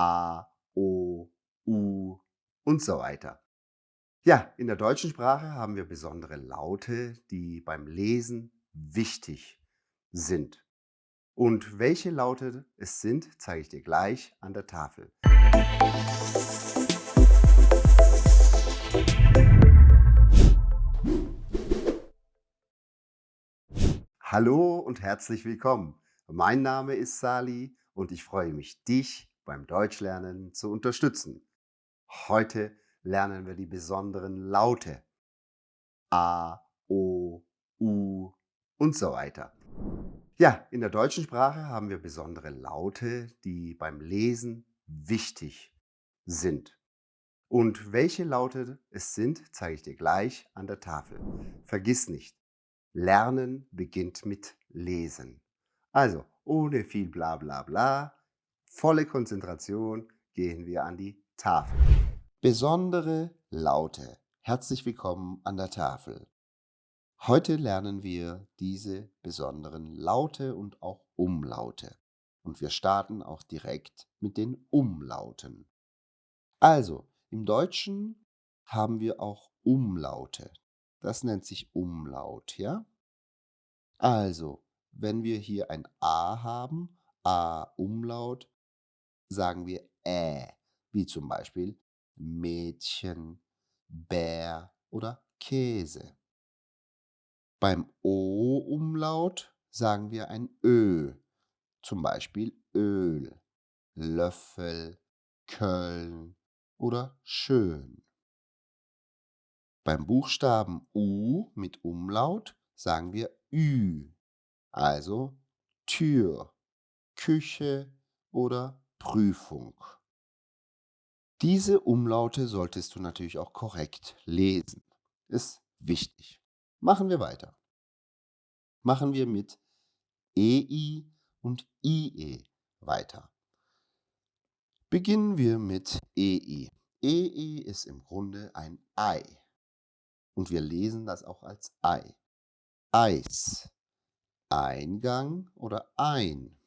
A, O, U und so weiter. Ja, in der deutschen Sprache haben wir besondere Laute, die beim Lesen wichtig sind. Und welche Laute es sind, zeige ich dir gleich an der Tafel. Hallo und herzlich willkommen. Mein Name ist Sali und ich freue mich, dich beim Deutschlernen zu unterstützen. Heute lernen wir die besonderen Laute A, O, U und so weiter. Ja, in der deutschen Sprache haben wir besondere Laute, die beim Lesen wichtig sind. Und welche Laute es sind, zeige ich dir gleich an der Tafel. Vergiss nicht, Lernen beginnt mit Lesen. Also, ohne viel bla bla bla, volle Konzentration gehen wir an die Tafel. Besondere Laute. Herzlich willkommen an der Tafel. Heute lernen wir diese besonderen Laute und auch Umlaute. Und wir starten auch direkt mit den Umlauten. Also, im Deutschen haben wir auch Umlaute. Das nennt sich Umlaut, ja? Also, wenn wir hier ein A haben, A-Umlaut, sagen wir wie zum Beispiel Mädchen, Bär oder Käse. Beim O-Umlaut sagen wir ein Ö, zum Beispiel Öl, Löffel, Köln oder schön. Beim Buchstaben U mit Umlaut sagen wir Ü, also Tür, Küche oder Prüfung. Diese Umlaute solltest du natürlich auch korrekt lesen. Ist wichtig. Machen wir weiter. Machen wir mit EI und IE weiter. Beginnen wir mit EI. EI ist im Grunde ein Ei und wir lesen das auch als Ei. Eis, Eingang oder ein.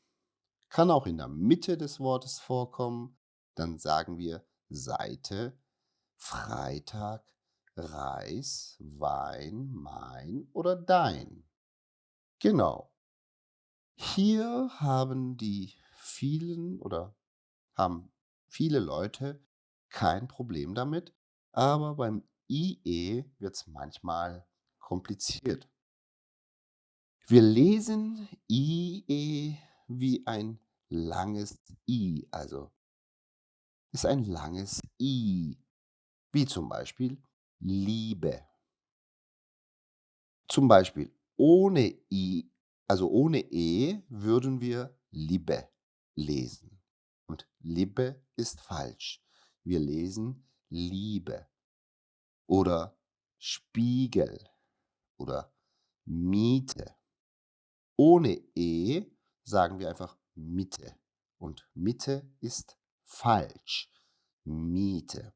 Kann auch in der Mitte des Wortes vorkommen. Dann sagen wir Seite, Freitag, Reis, Wein, mein oder dein. Genau. Hier haben viele Leute kein Problem damit, aber beim IE wird es manchmal kompliziert. Wir lesen IE wie ein langes I, also ist ein langes I, wie zum Beispiel Liebe. Zum Beispiel ohne I, also ohne E, würden wir Liebe lesen. Und Liebe ist falsch. Wir lesen Liebe oder Spiegel oder Miete. Ohne E sagen wir einfach Mitte. Und Mitte ist falsch. Miete.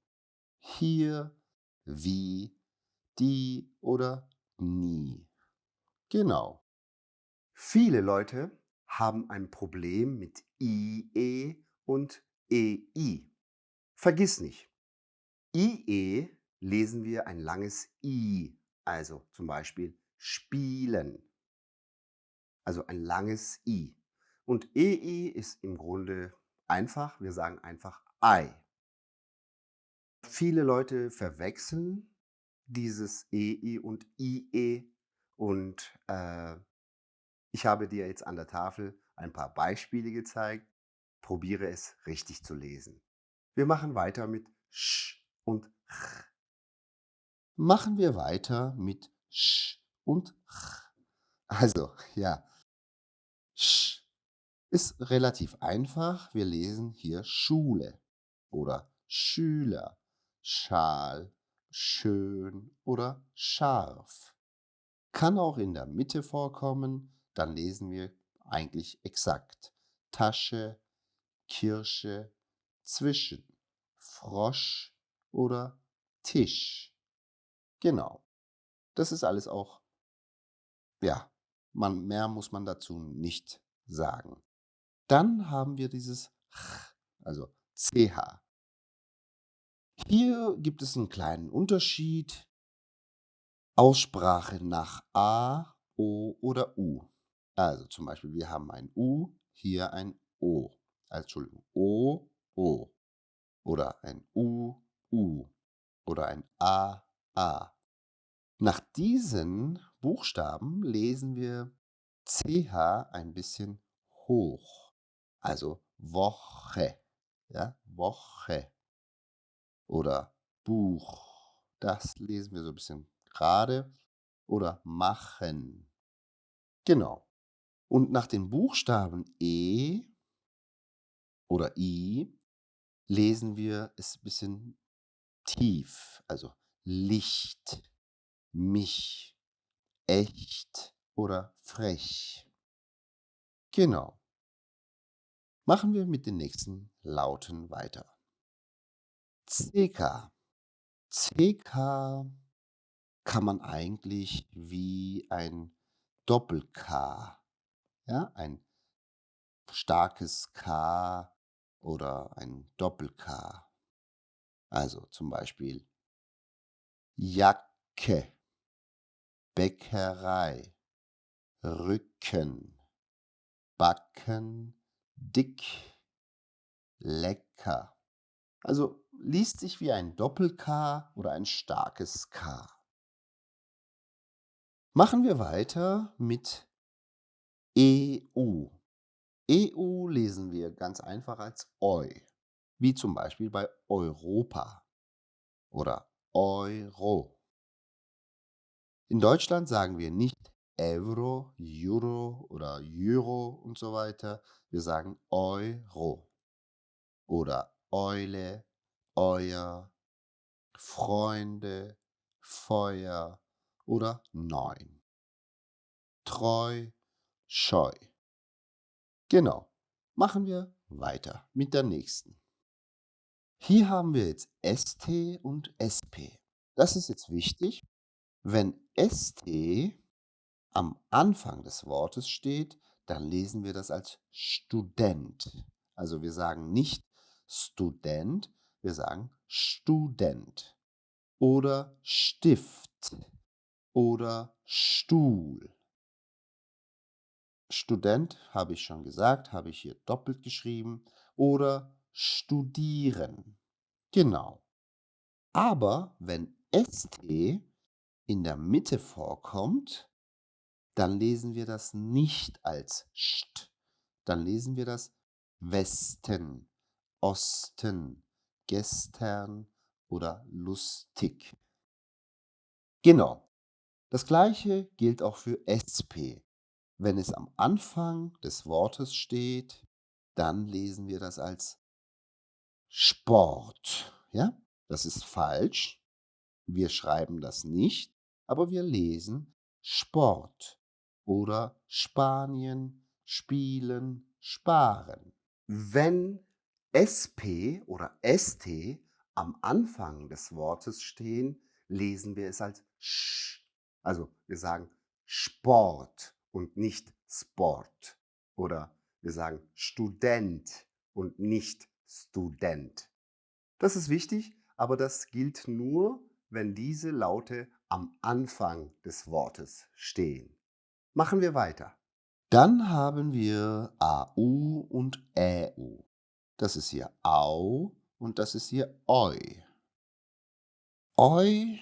Hier, wie, die oder nie. Genau. Viele Leute haben ein Problem mit IE und EI. Vergiss nicht, IE lesen wir ein langes I, also zum Beispiel spielen, also ein langes I. Und EI ist im Grunde einfach, wir sagen einfach Ei. Viele Leute verwechseln dieses EI und IE und ich habe dir jetzt an der Tafel ein paar Beispiele gezeigt. Probiere es richtig zu lesen. Wir machen weiter mit Sch und Ch. Machen wir weiter mit Sch und Ch. Also, ja, Sch ist relativ einfach. Wir lesen hier Schule oder Schüler, Schal, schön oder scharf. Kann auch in der Mitte vorkommen, dann lesen wir eigentlich exakt Tasche, Kirsche, zwischen, Frosch oder Tisch. Genau. Das ist alles auch, ja, mehr muss man dazu nicht sagen. Dann haben wir dieses ch, also CH. Hier gibt es einen kleinen Unterschied. Aussprache nach A, O oder U. Also zum Beispiel, wir haben ein U, hier ein O. Entschuldigung, O, O. Oder ein U, U. Oder ein A, A. Nach diesen Buchstaben lesen wir CH ein bisschen hoch. Also Woche, ja, Woche oder Buch. Das lesen wir so ein bisschen gerade oder machen. Genau. Und nach den Buchstaben E oder I lesen wir es ein bisschen tief, also Licht, mich, echt oder frech. Genau. Machen wir mit den nächsten Lauten weiter. CK. CK kann man eigentlich wie ein Doppel-K, ja, ein starkes K oder ein Doppel-K. Also zum Beispiel Jacke, Bäckerei, Rücken, Backen, dick, lecker. Also liest sich wie ein Doppel-K oder ein starkes K. Machen wir weiter mit EU. EU lesen wir ganz einfach als Eu, wie zum Beispiel bei Europa oder Euro. In Deutschland sagen wir nicht Euro, Euro oder Euro und so weiter. Wir sagen Euro oder Eule, Euer, Freunde, Feuer oder Neun. Treu, scheu. Genau. Machen wir weiter mit der nächsten. Hier haben wir jetzt ST und SP. Das ist jetzt wichtig. Wenn ST am Anfang des Wortes steht, dann lesen wir das als Student. Also wir sagen nicht Student, wir sagen Student oder Stift oder Stuhl. Student habe ich schon gesagt, habe ich hier doppelt geschrieben oder studieren. Genau. Aber wenn ST in der Mitte vorkommt, dann lesen wir das nicht als St. Dann lesen wir das Westen, Osten, gestern oder lustig. Genau. Das gleiche gilt auch für SP. Wenn es am Anfang des Wortes steht, dann lesen wir das als Sport. Ja, das ist falsch. Wir schreiben das nicht, aber wir lesen Sport oder Spanien, spielen, sparen. Wenn SP oder ST am Anfang des Wortes stehen, lesen wir es als Sch. Also wir sagen Sport und nicht Sport. Oder wir sagen Student und nicht Student. Das ist wichtig, aber das gilt nur, wenn diese Laute am Anfang des Wortes stehen. Machen wir weiter. Dann haben wir AU und ÄU. Das ist hier Au und das ist hier Eu. Eu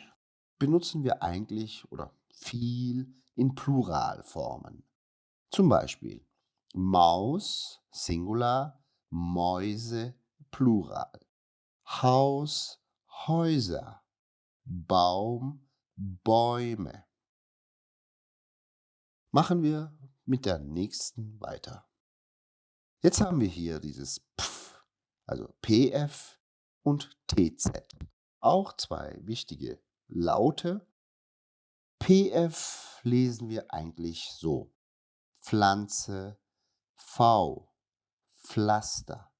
benutzen wir eigentlich oder viel in Pluralformen. Zum Beispiel Maus, Singular, Mäuse, Plural. Haus, Häuser, Baum, Bäume. Machen wir mit der nächsten weiter. Jetzt haben wir hier dieses Pf, also PF und TZ. Auch zwei wichtige Laute. PF lesen wir eigentlich so. Pflanze, V, Pflaster,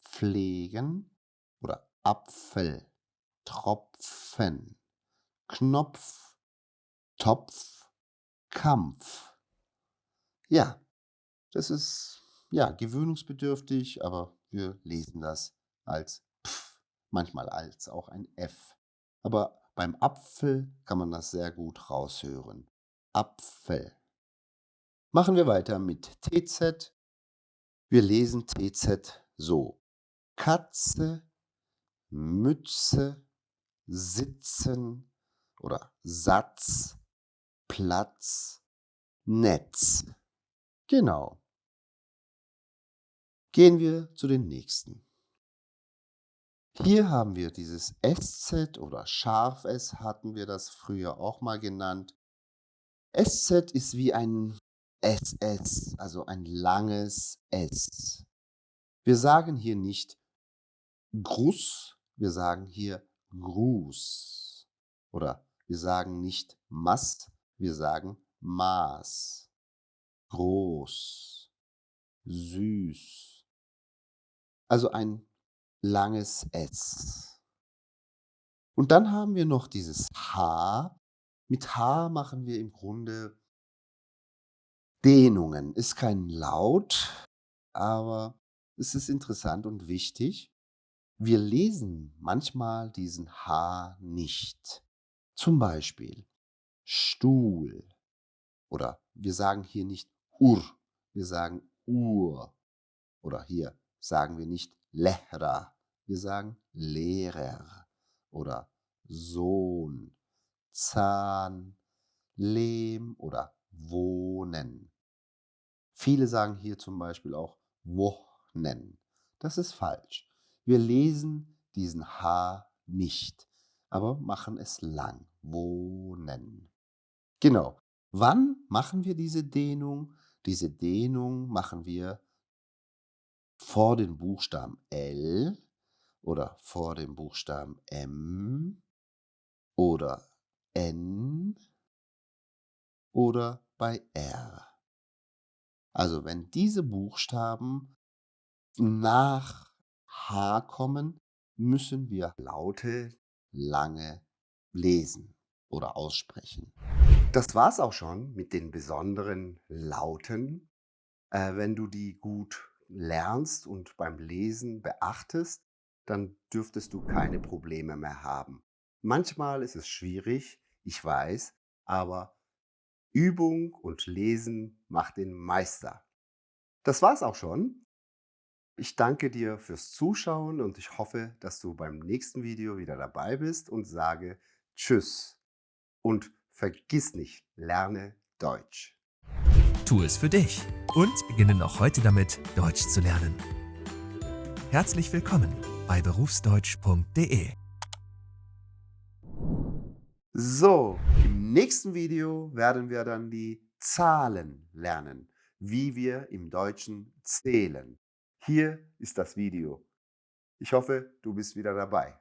pflegen oder Apfel, Tropfen, Knopf, Topf, Kampf. Ja, das ist ja gewöhnungsbedürftig, aber wir lesen das als Pf, manchmal als auch ein F. Aber beim Apfel kann man das sehr gut raushören. Apfel. Machen wir weiter mit TZ. Wir lesen TZ so. Katze, Mütze, Sitzen oder Satz, Platz, Netz. Genau. Gehen wir zu den nächsten. Hier haben wir dieses SZ oder Scharf-S hatten wir das früher auch mal genannt. SZ ist wie ein SS, also ein langes S. Wir sagen hier nicht Gruß, wir sagen hier Gruß. Oder wir sagen nicht Maß, wir sagen Maß. Groß, süß. Also ein langes S. Und dann haben wir noch dieses H. Mit H machen wir im Grunde Dehnungen. Ist kein Laut, aber es ist interessant und wichtig. Wir lesen manchmal diesen H nicht. Zum Beispiel Stuhl oder wir sagen hier nicht Ur, wir sagen Uhr. Oder hier sagen wir nicht Lehrer, wir sagen Lehrer. Oder Sohn, Zahn, Lehm oder Wohnen. Viele sagen hier zum Beispiel auch Wohnen. Das ist falsch. Wir lesen diesen H nicht, aber machen es lang. Wohnen. Genau. Wann machen wir diese Dehnung? Diese Dehnung machen wir vor den Buchstaben L oder vor dem Buchstaben M oder N oder bei R. Also wenn diese Buchstaben nach H kommen, müssen wir Laute lange lesen oder aussprechen. Das war's auch schon mit den besonderen Lauten. Wenn du die gut lernst und beim Lesen beachtest, dann dürftest du keine Probleme mehr haben. Manchmal ist es schwierig, ich weiß, aber Übung und Lesen macht den Meister. Das war's auch schon. Ich danke dir fürs Zuschauen und ich hoffe, dass du beim nächsten Video wieder dabei bist und sage Tschüss. Und vergiss nicht, lerne Deutsch. Tu es für dich und beginne noch heute damit, Deutsch zu lernen. Herzlich willkommen bei berufsdeutsch.de. So, im nächsten Video werden wir dann die Zahlen lernen, wie wir im Deutschen zählen. Hier ist das Video. Ich hoffe, du bist wieder dabei.